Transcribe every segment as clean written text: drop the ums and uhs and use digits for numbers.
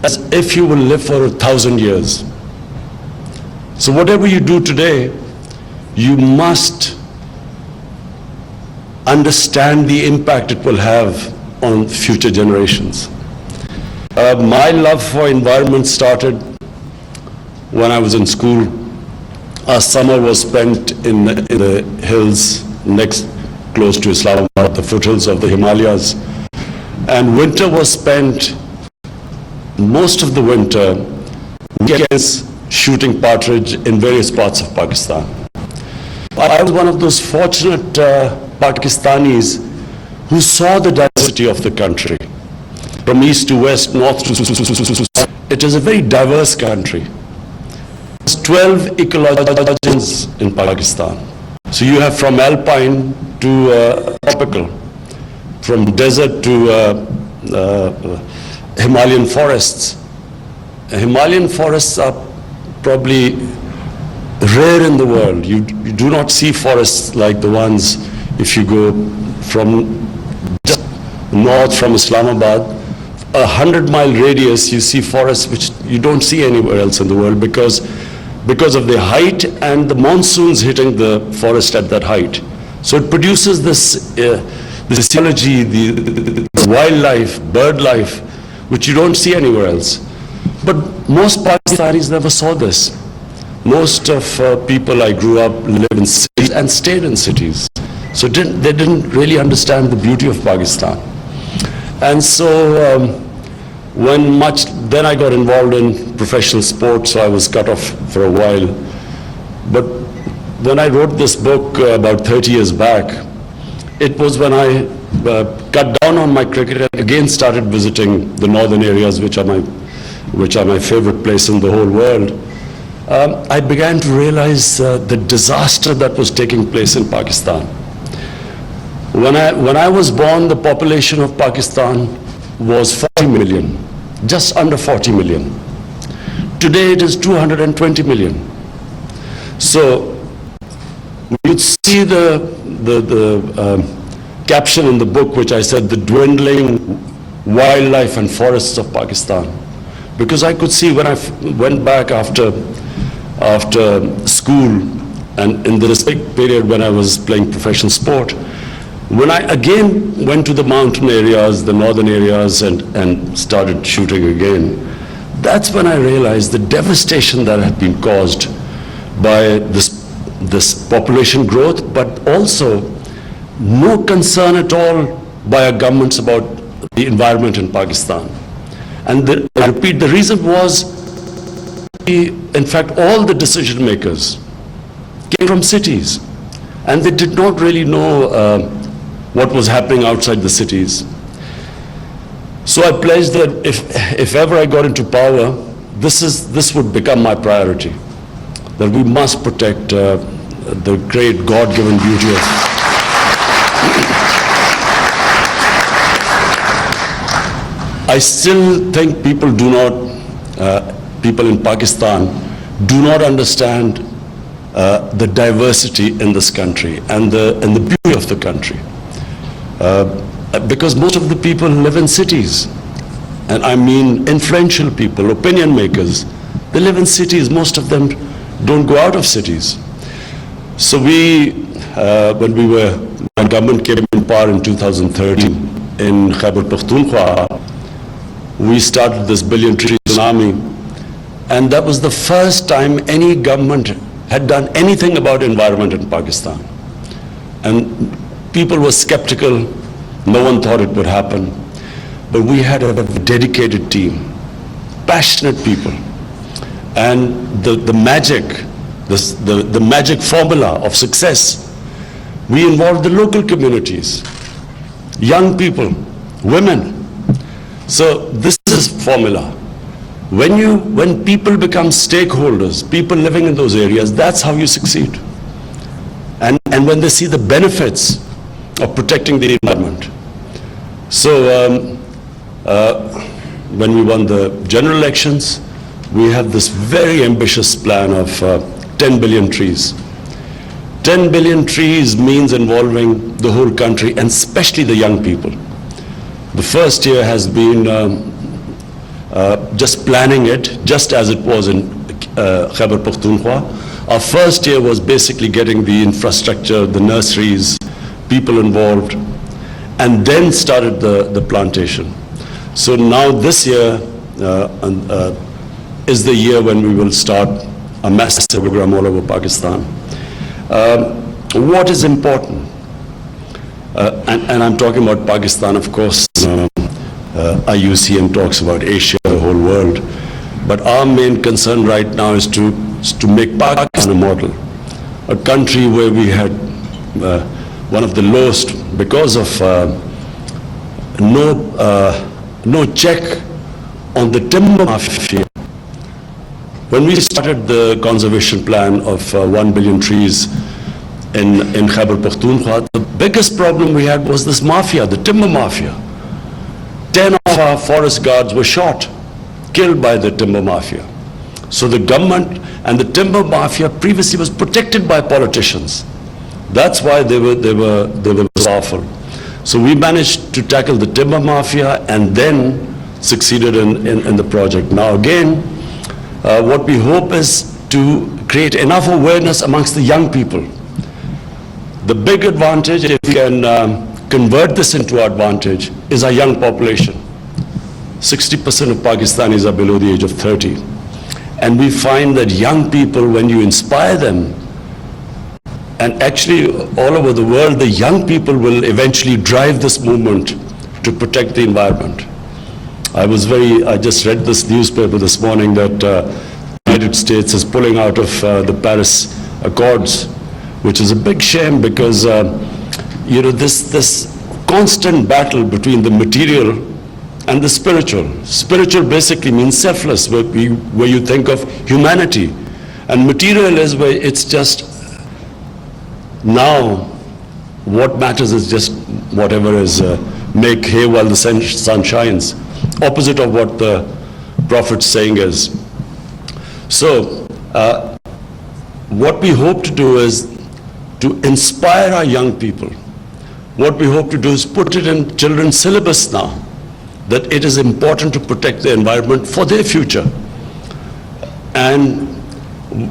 as if you will live for 1,000 years. So whatever you do today, you must understand the impact it will have on future generations. My love for environment started when I was in school. Our summer was spent in the hills close to Islamabad, the foothills of the Himalayas. And winter was spent, most of the winter, weekends shooting partridge in various parts of Pakistan. I was one of those fortunate Pakistanis who saw the diversity of the country. From east to west, north to south. It is a very diverse country. There's 12 ecologies in Pakistan. So you have from alpine to tropical, from desert to Himalayan forests. Himalayan forests are probably rare in the world. You do not see forests like the ones if you go from just north from Islamabad. 100-mile radius, you see forests which you don't see anywhere else in the world because of the height and the monsoons hitting the forest at that height. So it produces this ecology, the wildlife, bird life, which you don't see anywhere else. But most Pakistanis never saw this. Most of people I grew up live in cities and stayed in cities. So they didn't really understand the beauty of Pakistan. And so then I got involved in professional sports, so I was cut off for a while. But when I wrote this book about 30 years back, it was when I cut down on my cricket and again started visiting the northern areas, which are my favorite place in the whole world. I began to realize the disaster that was taking place in Pakistan. When I was born, the population of Pakistan was 40 million, just under 40 million. Today it is 220 million. So you'd see the caption in the book, which I said, the dwindling wildlife and forests of Pakistan. Because I could see when I went back after school and in the respect period when I was playing professional sport, when I again went to the mountain areas, the northern areas, and started shooting again, that's when I realized the devastation that had been caused by this population growth, but also no concern at all by our governments about the environment in Pakistan. And I repeat, the reason was, in fact, all the decision makers came from cities, and they did not really know what was happening outside the cities. So I pledged that if ever I got into power, this would become my priority, that we must protect the great God-given beauty of I still think people in Pakistan do not understand the diversity in this country and the beauty of the country. Because most of the people live in cities, and I mean influential people, opinion makers. They live in cities. Most of them don't go out of cities. So when my government came in power in 2013 in Khyber Pakhtunkhwa, we started this Billion Tree Tsunami, and that was the first time any government had done anything about environment in Pakistan. And people were skeptical. No one thought it would happen. But we had a dedicated team, passionate people. And the magic formula of success, we involved the local communities, young people, women. So this is formula. When people become stakeholders, people living in those areas, that's how you succeed. And when they see the benefits of protecting the environment. So when we won the general elections, we have this very ambitious plan of 10 billion trees. 10 billion trees means involving the whole country, and especially the young people. The first year has been just planning it, just as it was in Khyber Pakhtunkhwa. Our first year was basically getting the infrastructure, the nurseries, people involved, and then started the plantation. So now this year is the year when we will start a massive program all over Pakistan. What is important? And I'm talking about Pakistan, of course. IUCN talks about Asia, the whole world. But our main concern right now is to make Pakistan a model. A country where we had one of the lowest, because of no check on the timber mafia. When we started the conservation plan of 1 billion trees in Khyber Pakhtunkhwa, the biggest problem we had was this mafia, the timber mafia. 10 of our forest guards were shot, killed by the timber mafia. So the government and the timber mafia previously was protected by politicians. That's why they were powerful. So we managed to tackle the timber mafia and then succeeded in the project. Now again, what we hope is to create enough awareness amongst the young people. The big advantage, if we can convert this into advantage, is our young population. 60% of Pakistanis are below the age of 30. And we find that young people, when you inspire them, and actually all over the world, the young people will eventually drive this movement to protect the environment. I just read this newspaper this morning that the United States is pulling out of the Paris Accords, which is a big shame because, this constant battle between the material and the spiritual. Spiritual basically means selfless, where you think of humanity. And material is where it's just, now what matters is just whatever is make hay while the sun shines. Opposite of what the Prophet's saying is. So, what we hope to do is to inspire our young people. What we hope to do is put it in children's syllabus now, that it is important to protect the environment for their future. And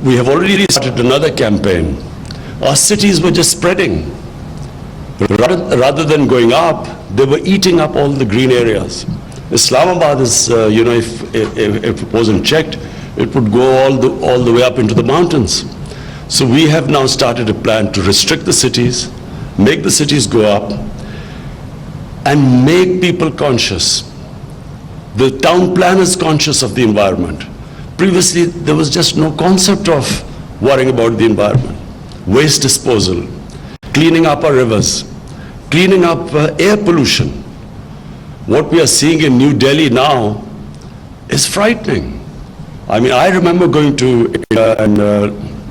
we have already started another campaign. Our cities were just spreading. Rather than going up, they were eating up all the green areas. Islamabad is, if it wasn't checked, it would go all the way up into the mountains. So we have now started a plan to restrict the cities, make the cities go up, and make people conscious. The town plan is conscious of the environment. Previously, there was just no concept of worrying about the environment. Waste disposal, cleaning up our rivers, cleaning up air pollution. What we are seeing in New Delhi now is frightening. I mean, I remember going to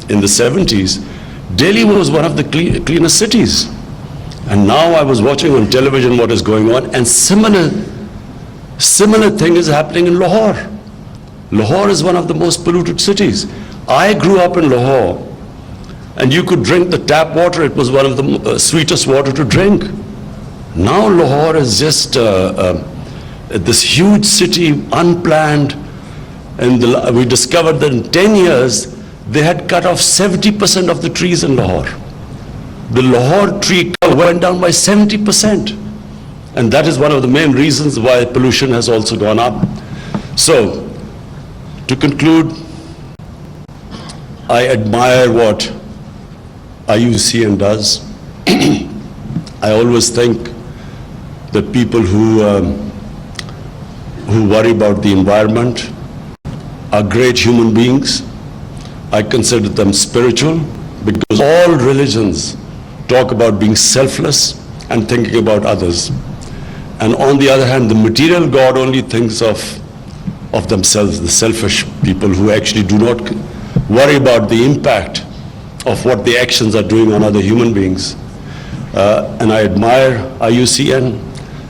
in the 70s, Delhi was one of the cleanest cities. And now I was watching on television what is going on, and similar thing is happening in Lahore. Lahore is one of the most polluted cities. I grew up in Lahore, and you could drink the tap water. It was one of the sweetest water to drink. Now Lahore is just this huge city, unplanned. And we discovered that in 10 years, they had cut off 70% of the trees in Lahore. The Lahore tree cover went down by 70%. And that is one of the main reasons why pollution has also gone up. So, to conclude, I admire what IUCN does. I always think that people who worry about the environment are great human beings. I consider them spiritual because all religions talk about being selfless and thinking about others. And on the other hand, the material God only thinks of themselves, the selfish people who actually do not worry about the impact of what the actions are doing on other human beings. And I admire IUCN.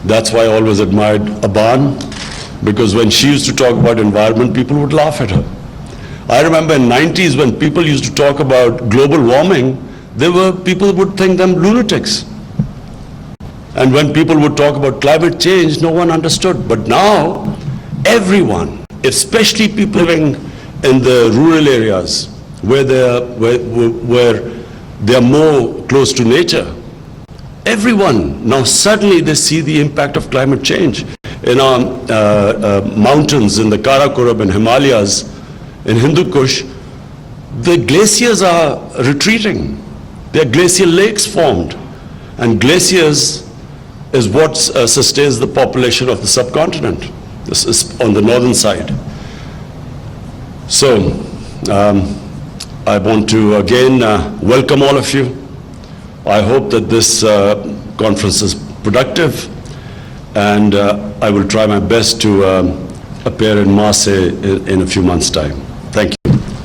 That's why I always admired Aban, because when she used to talk about environment, people would laugh at her. I remember in the 90s when people used to talk about global warming, people would think them lunatics. And when people would talk about climate change, no one understood. But now, everyone, especially people living in the rural areas where they are more close to nature, everyone now suddenly they see the impact of climate change. In our mountains, in the Karakoram and Himalayas, in Hindu Kush, the glaciers are retreating. There are glacial lakes formed, and glaciers is what sustains the population of the subcontinent. This is on the northern side. So, I want to again welcome all of you. I hope that this conference is productive, and I will try my best to appear in Marseille in a few months' time.